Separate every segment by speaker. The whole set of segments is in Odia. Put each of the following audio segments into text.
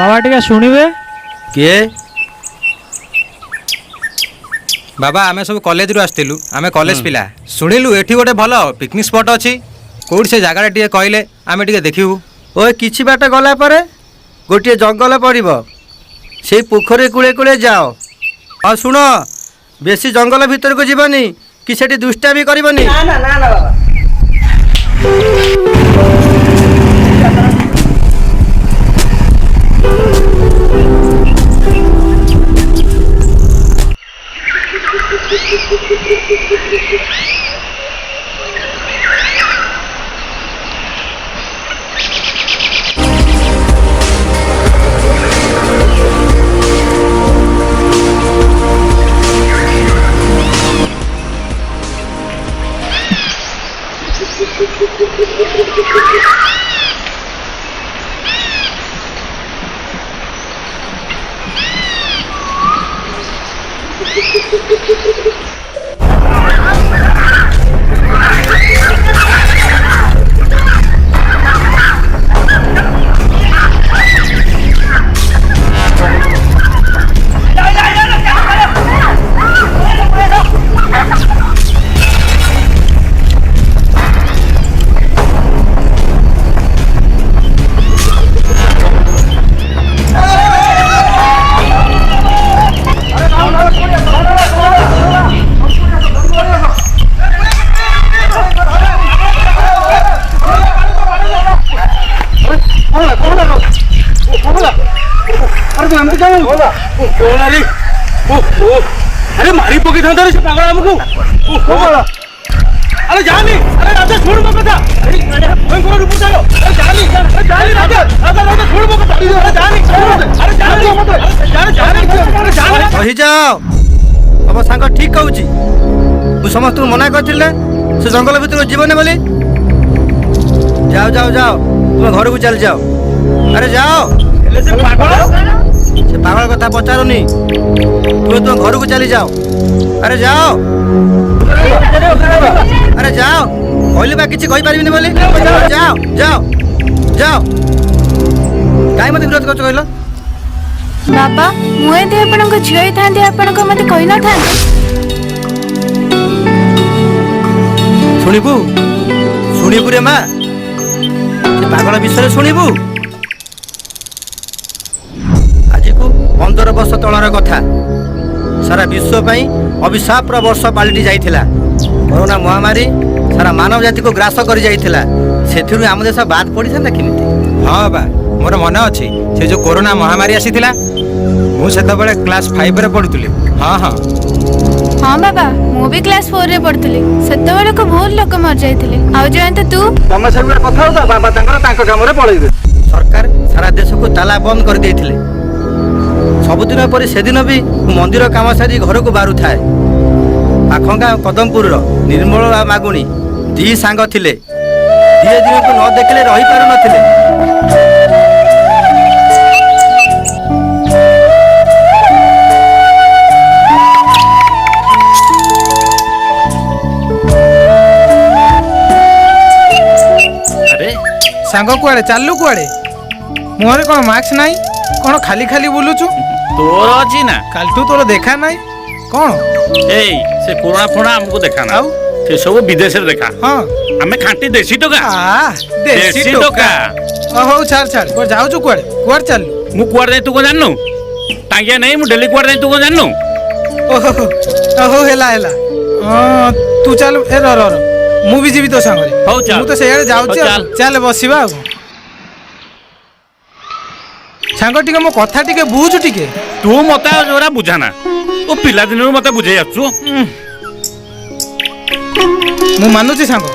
Speaker 1: बाबा टिके शुणवे
Speaker 2: किए बाबा आमे सब कॉलेज रु आस्तिलु आमे कॉलेज पिला शुणिलु एठी गोटे भल पिकनिक स्पॉट अछि कोड से जगह टिके कहले आमे टिके देखिबु।
Speaker 3: ओए किछि बाट गला परे गोटे जंगल पड़िबो से पोखरी कूले कूले जाओ और सुनो बेसी जंगल भीतर को जीवनी कि सेठी दुष्टा भी करबनी।
Speaker 4: ना ना ना ना बाबा
Speaker 5: अरे मारी पकी था से पागल हमको अरे जानी अरे राजा छोड़ मो कथा कोई को रूप चलो अरे जानी राजा राजा राजा छोड़ मो कथा अरे जानी अरे जानी अरे जानी
Speaker 3: रही जाओ अब सांग ठीक कहूची मु समस्त मना करथिले से जंगल भीतर जीवन बोली जाओ जाओ जाओ तुम घर को चल जाओ। अरे जाओ
Speaker 5: से
Speaker 3: पागल कथा पचारुनी तुम घर को चली जाओ। अरे जाओ अरे जाओ कहली बा किसी कहि पारिबिनी बोली जाओ जाओ जाओ काई मते विरोध करछ कहलो
Speaker 6: बाबा मुए दे आपनक झियो थांदे आपनक मते कहि न थांदे
Speaker 3: शुणिबू रे माँ से पागल विषय शुणिबू। आज को 15 वर्ष तलर कथा सारा विश्व पई अभिशाप वर्ष पालटि जाइथिला कोरोना महामारी सारा मानव जाति को ग्रास कर जाइथिला सेथिरु आम देश बात पड़ी था केमिति।
Speaker 2: हाँ बाबा मोर मन अछि से जो कोरोना महामारी आसीथिला मु सेत बेले क्लास 5 रे पढुतली। हाँ हाँ
Speaker 6: हाँ बाबा मु भी क्लास 4 रे पढ़तली सेते बेले को बहुत लोक मर जाइथिले आउ जयंत तू
Speaker 5: तमे सब कथा होता बाबा तांकर काम रे पळेइबे
Speaker 3: सरकार सारा देश को ताला बंद कर देइथिले सबुदिन पर से दिन भी मंदिर काम सारी घर को बारू थाए पाखंगा कदमपुर निर्मल मागुणी दी सांग थिले धीरे धीरे को न देखले रही पारु नथिले।
Speaker 1: सांग कुआड़े चालू कुआड़े मुहरे कौन मास्क नहीं कौन खाली खाली बुलुचु
Speaker 7: तोर अछि ना
Speaker 1: कालठू तोर देखा नहीं कौन
Speaker 7: एई से कोरोना फोना हमको देखा ना
Speaker 1: आउ
Speaker 7: से सब विदेश रे देखा।
Speaker 1: हाँ
Speaker 7: हमें खांटी देसी टोका
Speaker 1: देसी टोका हो छाड़ छाड़ को जाऊ कुआड़े कुआड़े चालू
Speaker 7: मु कुआर जाई तू को जाननु टांगिया नहीं मु डेली कुआर जाई तू को जाननु
Speaker 1: ओहो ओहो हेला हेला तू चल ए रो मु भी जीवी तो सांगरे
Speaker 7: हौ चल
Speaker 1: मु तो सेयारे जाऊ
Speaker 7: हौ चल।
Speaker 1: चल बसिबा सांग टिके मो कथा टिके बुझु टिके
Speaker 7: तू मता जोरा बुझाना ओ पिला दिन मते बुझाई आछू
Speaker 1: मु मानुची सांग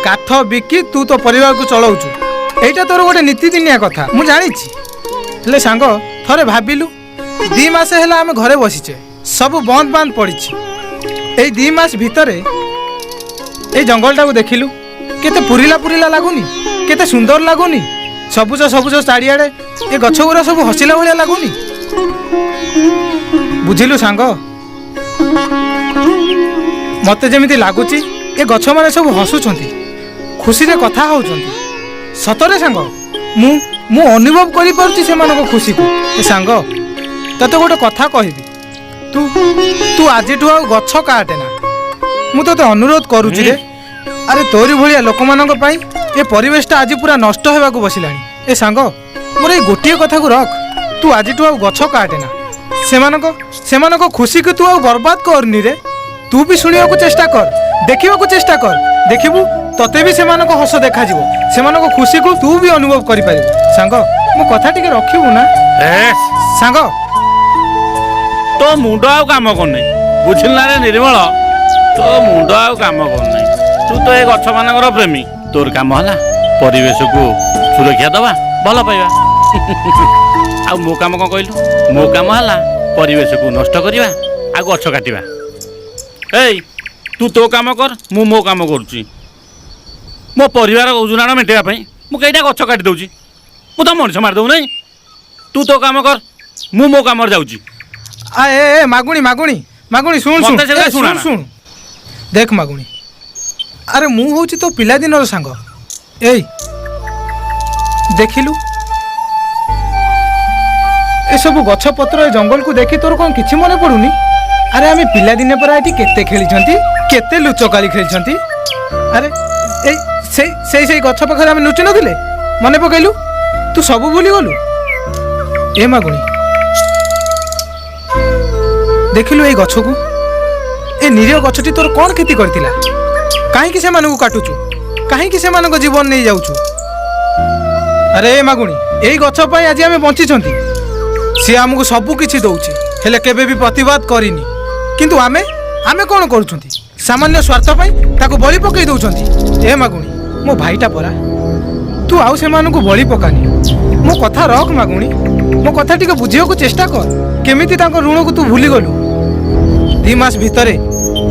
Speaker 1: काठ बिकी तू तो परिवार को चलाउछु एटा तोर गोटे नीति दिनिया कथा मु जानिछि हेले सांग थरे भाबिलु 2 मास हेला हम घरे बसिचे सब बंद बंद पड़िछि एई 2 मास भितरे ए जंगलटा को देखिलु केते पुरिला पुरिला लागुनी केते सुंदर लागुनी सबुज सबुज चारियाडे ए गछ गुरा सब हसिला भलिया लागुनी बुझिलु सांग मते जेमिति लागुची ए गछ माने सब हसुछंती खुशी रे कथा होउछंती सतरे सांग मु ମୁଁ ଅନୁଭବ କରିପାରୁଛି ସେମାନଙ୍କ ଖୁସିକୁ। ଏ ସାଙ୍ଗ ତତେ ଗୋଟେ କଥା କହିବି, ତୁ ତୁ ଆଜିଠୁ ଆଉ ଗଛ କାଟେ ନା। ମୁଁ ତତେ ଅନୁରୋଧ କରୁଛି ରେ। ଆରେ ତୋରି ଭଳିଆ ଲୋକମାନଙ୍କ ପାଇଁ ଏ ପରିବେଶଟା ଆଜି ପୁରା ନଷ୍ଟ ହେବାକୁ ବସିଲାଣି। ଏ ସାଙ୍ଗ ମୋର ଏଇ ଗୋଟିଏ କଥାକୁ ରଖ, ତୁ ଆଜିଠୁ ଆଉ ଗଛ କାଟେ ନା। ସେମାନଙ୍କ ଖୁସିକୁ ତୁ ଆଉ ବର୍ବାଦ କରନି ରେ। ତୁ ବି ଶୁଣିବାକୁ ଚେଷ୍ଟା କର, ଦେଖିବାକୁ ଚେଷ୍ଟା କର, ଦେଖିବୁ ତତେ ବି ସେମାନଙ୍କ ହସ ଦେଖାଯିବ, ସେମାନଙ୍କ ଖୁସିକୁ ତୁ ବି ଅନୁଭବ କରିପାରିବୁ। ସାଙ୍ଗ ମୋ କଥା ଟିକେ ରଖିବୁ ନା ସାଙ୍ଗ?
Speaker 7: ତୋ ମୁଣ୍ଡ ଆଉ କାମ କରୁନି, ବୁଝିଲ ନା ରେ ନିର୍ମଳ? ତୋ ମୁଣ୍ଡ ଆଉ କାମ କରୁନି। ତୁ ତ ଏ ଗଛ ମାନଙ୍କର ପ୍ରେମୀ, ତୋର କାମ ହେଲା ପରିବେଶକୁ ସୁରକ୍ଷା ଦେବା, ଭଲ ପାଇବା। ଆଉ ମୋ କାମ କ'ଣ କହିଲୁ? ମୋ କାମ ହେଲା ପରିବେଶକୁ ନଷ୍ଟ କରିବା ଆଉ ଗଛ କାଟିବା। ଏଇ ତୁ ତୋ କାମ କର, ମୁଁ ମୋ କାମ କରୁଛି। ମୋ ପରିବାର ଗୁଜୁରାଣ ମେଣ୍ଟେଇବା ପାଇଁ ମୁଁ କେଇଟା ଗଛ କାଟି ଦେଉଛି? ମୁଁ ତ ମଣିଷ ମାରି ଦେଉନାହିଁ। ତୁ ତୋ କାମ କର, ମୁଁ ମୋ କାମରେ ଯାଉଛି।
Speaker 1: ଏ ମାଗୁଣି ମାଗୁଣି ମାଗୁଣି ଶୁଣ ଶୁଣ
Speaker 7: ମତେ ସେଗୁଡା
Speaker 1: ଶୁଣ
Speaker 7: ଶୁଣାନା।
Speaker 1: ଶୁଣ ଦେଖ ମାଗୁଣି, ଆରେ ମୁଁ ହଉଛି ତୋ ପିଲାଦିନର ସାଙ୍ଗ। ଏଇ ଦେଖିଲୁ ଏସବୁ ଗଛ ପତ୍ର ଏ ଜଙ୍ଗଲକୁ ଦେଖି ତୋର କ'ଣ କିଛି ମନେ ପଡୁନି? ଆରେ ଆମେ ପିଲାଦିନେ ପରା ଏଠି କେତେ ଖେଳିଛନ୍ତି, କେତେ ଲୁଚକାଳି ଖେଳିଛନ୍ତି। ଆରେ ଏଇ ସେଇ ଗଛ ପାଖରେ ଆମେ ଲୁଚି ନଥିଲେ? ମନେ ପକେଇଲୁ? ତୁ ସବୁ ଭୁଲିଗଲୁ? ଏ ମାଗୁଣି ଦେଖିଲୁ ଏଇ ଗଛକୁ, ଏ ନିରୀହ ଗଛଟି ତୋର କ'ଣ କ୍ଷତି କରିଥିଲା? କାହିଁକି ସେମାନଙ୍କୁ କାଟୁଛୁ? କାହିଁକି ସେମାନଙ୍କ ଜୀବନ ନେଇ ଯାଉଛୁ? ଆରେ ଏ ମାଗୁଣି, ଏଇ ଗଛ ପାଇଁ ଆଜି ଆମେ ବଞ୍ଚିଛନ୍ତି। ସିଏ ଆମକୁ ସବୁ କିଛି ଦଉଛି, ହେଲେ କେବେ ବି ପ୍ରତିବାଦ କରିନି। କିନ୍ତୁ ଆମେ କ'ଣ କରୁଛନ୍ତି? ସାମାନ୍ୟ ସ୍ୱାର୍ଥ ପାଇଁ ତାକୁ ବଳି ପକାଇ ଦଉଛନ୍ତି। ଏ ମାଗୁଣି ମୋ ଭାଇଟା ପରା, ତୁ ଆଉ ସେମାନଙ୍କୁ ବଳି ପକାନି। ମୋ କଥା ରଖ ମାଗୁଣି, ମୋ କଥା ଟିକେ ବୁଝିବାକୁ ଚେଷ୍ଟା କର। କେମିତି ତାଙ୍କ ଋଣକୁ ତୁ ଭୁଲିଗଲୁ? 2 ମାସ ଭିତରେ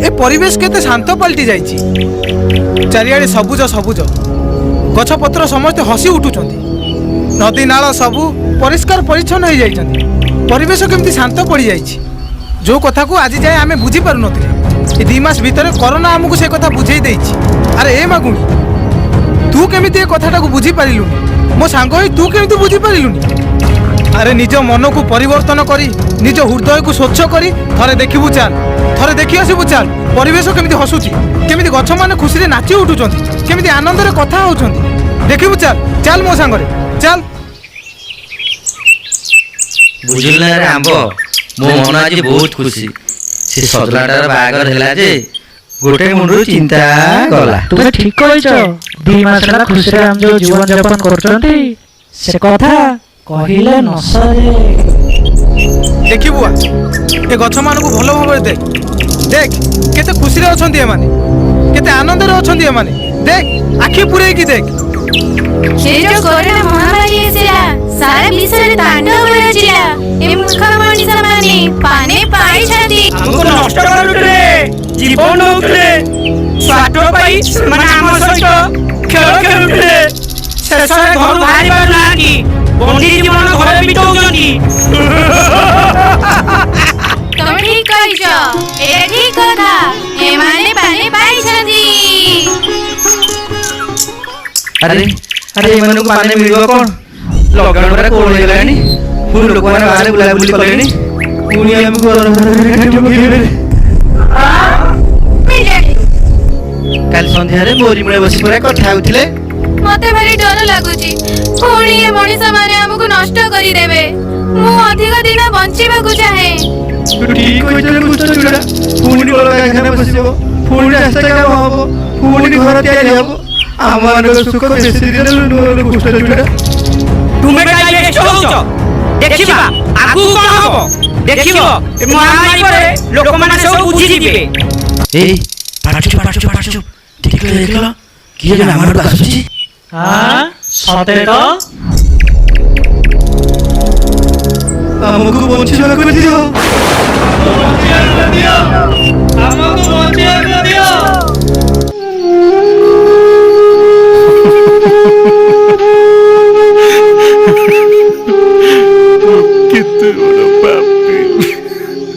Speaker 1: ଏ ପରିବେଶ କେତେ ଶାନ୍ତ ପାଲଟି ଯାଇଛି। ଚାରିଆଡ଼େ ସବୁଜ ସବୁଜ, ଗଛପତ୍ର ସମସ୍ତେ ହସି ଉଠୁଛନ୍ତି, ନଦୀ ନାଳ ସବୁ ପରିଷ୍କାର ପରିଚ୍ଛନ୍ନ ହେଇଯାଇଛନ୍ତି। ପରିବେଶ କେମିତି ଶାନ୍ତ ପଡ଼ିଯାଇଛି, ଯେଉଁ କଥାକୁ ଆଜି ଯାଏ ଆମେ ବୁଝିପାରୁନଥିଲେ। ଏ 2 ମାସ ଭିତରେ କରୋନା ଆମକୁ ସେ କଥା ବୁଝେଇ ଦେଇଛି। ଆରେ ଏ ମାଗୁଣି, ତୁ କେମିତି ଏ କଥାଟାକୁ ବୁଝିପାରିଲୁନି? ମୋ ସାଙ୍ଗ ହୋଇ ତୁ କେମିତି ବୁଝିପାରିଲୁନି? ଆରେ ନିଜ ମନକୁ ପରିବର୍ତ୍ତନ କରି, ନିଜ ହୃଦୟକୁ ସ୍ୱଚ୍ଛ କରି ଥରେ ଦେଖିବୁ ଚାଲ, ଥରେ ଦେଖି ଆସିବୁ ଚାଲ। ପରିବେଶ କେମିତି ହସୁଛି, କେମିତି ଗଛମାନେ ଖୁସିରେ ନାଚି ଉଠୁଛନ୍ତି, କେମିତି ଆନନ୍ଦରେ କଥା ହେଉଛନ୍ତି। ଦେଖିବୁ ଚାଲ, ଚାଲ ମୋ ସାଙ୍ଗରେ ଚାଲ।
Speaker 3: ବୁଝିଲୁ ନା ରେ ଆମ୍ବ, ମୋ ମନ ଆଜି ବହୁତ ଖୁସି। ସେ ସଜନାଟାର ବାହାଘର ହେଲା ଯେ ଗୋଟେ ମୁଣ୍ଡରୁ ଚିନ୍ତା ଗଲା।
Speaker 4: ତୁମେ ଠିକ କହିଛ। 2 ମାସ ହେଲା ଖୁସିରେ ଆମେ ଯୋଉ ଜୀବନ ଯାପନ କରୁଛନ୍ତି ସେ କଥା କହିଲେ ନ ସରେ।
Speaker 1: ଦେଖିବୁ ଏ ଗଛମାନଙ୍କୁ ଭଲ ଭାବରେ ଦେଖ, ଦେଖ କେତେ ଖୁସିରେ ଅଛନ୍ତି ଏମାନେ, କେତେ ଆନନ୍ଦରେ ଅଛନ୍ତି ଏମାନେ। ଦେଖ, ଆଖି ପୁରେଇକି ଦେଖ।
Speaker 6: ଏ ଯୋଉ କରୋନା ମହାମାରୀ ଆସିଲା, ସାରା ବିଶ୍ୱରେ ତାଣ୍ଡବ ରଚିଲା। ଏ ମୂର୍ଖ ମଣିଷମାନେ ପାନେ ପାଇଛନ୍ତି।
Speaker 5: ଆମକୁ ନଷ୍ଟ କରୁଥିଲେ, ଜୀବନ ନଉଥିଲେ, ସ୍ୱାର୍ଥ ପାଇଁ ସେମାନେ ଆମ ସହିତ ଖେଳ ଖେଳୁଥିଲେ। ଶେଷରେ ଘରୁ ବାହାରି ପାରୁନାହାନ୍ତି, ବନ୍ଦୀ ଜୀବନ ଘରେ ବିତାଉଛନ୍ତି।
Speaker 6: ତମେ ଠିକ କହିଛ, ଏଇଟା ଠିକ କଥା। ଏମାନେ ପାନେ ପାଇଛନ୍ତି।
Speaker 3: ଆରେ ଆରେ ଏମାନଙ୍କୁ ପାନେ ମିଳିବ କ'ଣ? ଲକଡାଉନ ପରେ କୋଳ ହେଇଗଲାଣି, ପୁଣି ଲୋକମାନେ ବାହାରେ ବୁଲାବୁଲି କଲେଣି, ପୁଣି ଆମକୁ କାଲି ସନ୍ଧ୍ୟାରେ ମୋରି ମୂଳେ ବସି ପରା କଥା ହେଉଥିଲେ।
Speaker 6: ମତେ ଭାରି ଡର ଲାଗୁଛି, ପୁଣି ଏ ମଣିଷ ମାନେ ଆମକୁ ନଷ୍ଟ କରିଦେବେ। ମୁଁ ଅଧିକ ଦିନ ବଞ୍ଚିବାକୁ ଚାହେଁ।
Speaker 3: ଠିକ କହିଥିଲେ କୃଷ୍ଣଚୂଡ଼ା, ପୁଣି କଳକାରଖାନା ବସିବ, ପୁଣି ରାସ୍ତା କାମ ହବ, ପୁଣି ଘର ତିଆରି ହବ। ଆମମାନଙ୍କ ସୁଖ ବେଶୀ ଦିନ ନୁହଁ କୃଷ୍ଣଚୂଡ଼ା।
Speaker 5: ତୁମେ କାଇଁ ବ୍ୟସ୍ତ ହଉଛ? ଦେଖିବା ଆଗକୁ କ'ଣ ହବ। ଦେଖିବ ଏ ମହାମାରୀ ପରେ ଲୋକମାନେ ସବୁ ବୁଝିଯିବେ।
Speaker 3: ଏଇ ପାଠଚୁପ ଦେଖିଲ କିଏ ଜଣେ ଆମ ଆଡ଼କୁ ଆସୁଛି।
Speaker 4: ସତେ ତ
Speaker 3: ଆମକୁ ବଞ୍ଚିବାକୁ ଦିଅ,
Speaker 5: ଆମକୁ ବଞ୍ଚିବାକୁ ଦିଅ।
Speaker 7: କେତେ ବଡ଼ ପାପୀ,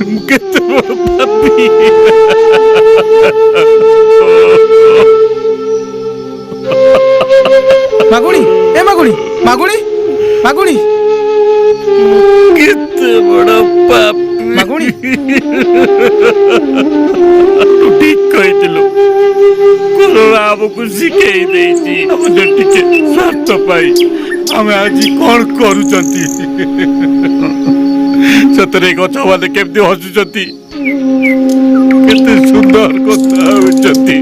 Speaker 7: ମୁଁ କେତେ ବଡ଼ ପାପୀ।
Speaker 1: ମାଗୁଣି, ଏ ମାଗୁଣି, ମାଗୁଣି, ମାଗୁଣି
Speaker 7: କେତେ ବଡ଼ ପାପୀ।
Speaker 1: ମାଗୁଣି
Speaker 7: ତୁ ଠିକ୍ କହିଥିଲୁ। କରୋନା ଆମକୁ ଶିଖେଇ ଦେଇଛି ଆମ ଟିକେ ସ୍ୱାର୍ଥ ପାଇଁ ଆମେ ଆଜି କ'ଣ କରୁଛନ୍ତି। ସତରେ ଗଛ ମାନେ କେମିତି ହସୁଛନ୍ତି, କେତେ ସୁନ୍ଦର କଥା ହଉଛନ୍ତି।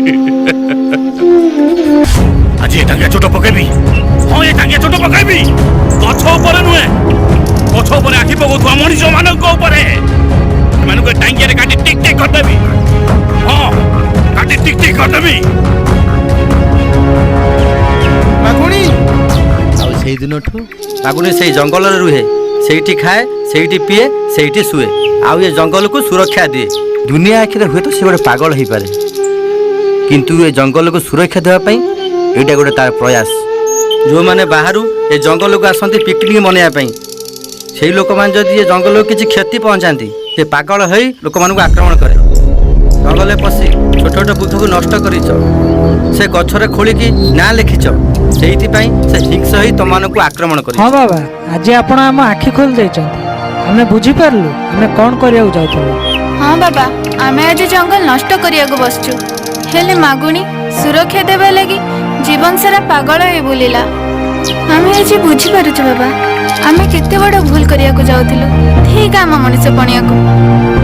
Speaker 7: ଆଜି ଏ ଟାଙ୍ଗିଆ ଚୋଟ ପକେଇବି। ହଁ ଏ ଟାଙ୍ଗିଆ ଚୋଟ ପକେଇବି। ଗଛ ଉପରେ ନୁହେଁ, ଗଛ ଉପରେ ଆଖି ପକଉଥିବା ମଣିଷ ମାନଙ୍କ ଉପରେ। ସେମାନଙ୍କୁ ଟାଙ୍ଗିଆରେ କାଟି ଟିକ୍ ଟିକ୍ କରିଦେବି। ହଁ କାଟି ଟିକ୍ ଟିକ୍ କରିଦେବି।
Speaker 1: ମାଗୁଣି
Speaker 3: ଆଉ ସେଇ ଦିନଠୁ ମାଗୁଣି ସେଇ ଜଙ୍ଗଲରେ ରୁହେ, ସେଇଠି ଖାଏ, ସେଇଠି ପିଏ, ସେଇଠି ଶୁଏ, ଆଉ ଏ ଜଙ୍ଗଲକୁ ସୁରକ୍ଷା ଦିଏ। ଦୁନିଆ ଆଖିରେ ହୁଏତ ସେ ଗୋଟେ ପାଗଳ ହେଇପାରେ, କିନ୍ତୁ ଏ ଜଙ୍ଗଲକୁ ସୁରକ୍ଷା ଦେବା ପାଇଁ ଏଇଟା ଗୋଟେ ତାର ପ୍ରୟାସ। ଯେଉଁମାନେ ବାହାରୁ ଏ ଜଙ୍ଗଲକୁ ଆସନ୍ତି ପିକନିକ୍ ମନେଇବା ପାଇଁ, ସେଇ ଲୋକମାନେ ଯଦି ଏ ଜଙ୍ଗଲକୁ କିଛି କ୍ଷତି ପହଞ୍ଚାନ୍ତି, ସେ ପାଗଳ ହୋଇ ଲୋକମାନଙ୍କୁ ଆକ୍ରମଣ କରେ। ଜଙ୍ଗଲରେ ପଶି ଛୋଟ ଛୋଟ ବୃକ୍ଷକୁ ନଷ୍ଟ କରିଛ, ସେ ଗଛରେ ଖୋଳିକି ନାଁ ଲେଖିଛ, ସେଇଥିପାଇଁ ସେ ହିଂସ ହୋଇ ତମମାନଙ୍କୁ ଆକ୍ରମଣ କରିଛି।
Speaker 4: ହଁ ବାବା, ଆଜି ଆପଣ ଆମ ଆଖି ଖୋଲି ଦେଇଛନ୍ତି। ଆମେ ବୁଝିପାରିଲୁ ଆମେ କ'ଣ କରିବାକୁ ଯାଉଥିଲୁ।
Speaker 6: ହଁ ବାବା, ଆମେ ଆଜି ଜଙ୍ଗଲ ନଷ୍ଟ କରିବାକୁ ବସିଛୁ। ହେଲେ ମାଗୁଣି ସୁରକ୍ଷା ଦେବା ଲାଗି ଜୀବନ ସାରା ପାଗଳ ହେଇ ବୁଲିଲା। ଆମେ ଆଜି ବୁଝିପାରୁଛୁ ବାବା, ଆମେ କେତେ ବଡ଼ ଭୁଲ କରିବାକୁ ଯାଉଥିଲୁ। ଠିକ୍ ଆମ ମଣିଷ ପଣିଆକୁ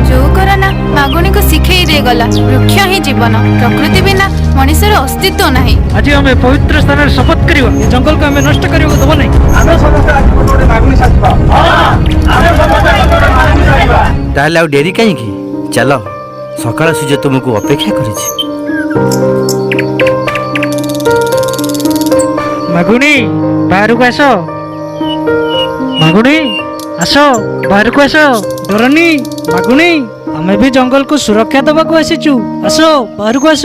Speaker 6: ଯୋଉ କରୋନା ମାଗୁଣିକୁ ଶିଖେଇ ଦେଇଗଲା, ବୃକ୍ଷ ହିଁ ଜୀବନ, ପ୍ରକୃତି ବିନା ମଣିଷର ଅସ୍ତିତ୍ୱ ନାହିଁ।
Speaker 4: ଆଜି ଆମେ ପବିତ୍ର ସ୍ଥାନରେ ଶପଥ କରିବା, ଏ ଜଙ୍ଗଲକୁ ଆମେ ନଷ୍ଟ କରିବାକୁ ଦେବ ନାହିଁ।
Speaker 3: ତାହେଲେ ଆଉ ଡେରି କାହିଁକି? ଚାଲ, ସକାଳ ସୂର୍ଯ୍ୟ ତୁମକୁ ଅପେକ୍ଷା କରିଛି।
Speaker 4: ମାଗୁଣି ବାହାରକୁ ଆସ, ମାଗୁଣି ଆସ, ବାହାରକୁ ଆସ, ଡରନି। ମାଗୁଣି ଆମେ ବି ଜଙ୍ଗଲକୁ ସୁରକ୍ଷା ଦେବାକୁ ଆସିଛୁ, ଆସ ବାହାରକୁ ଆସ।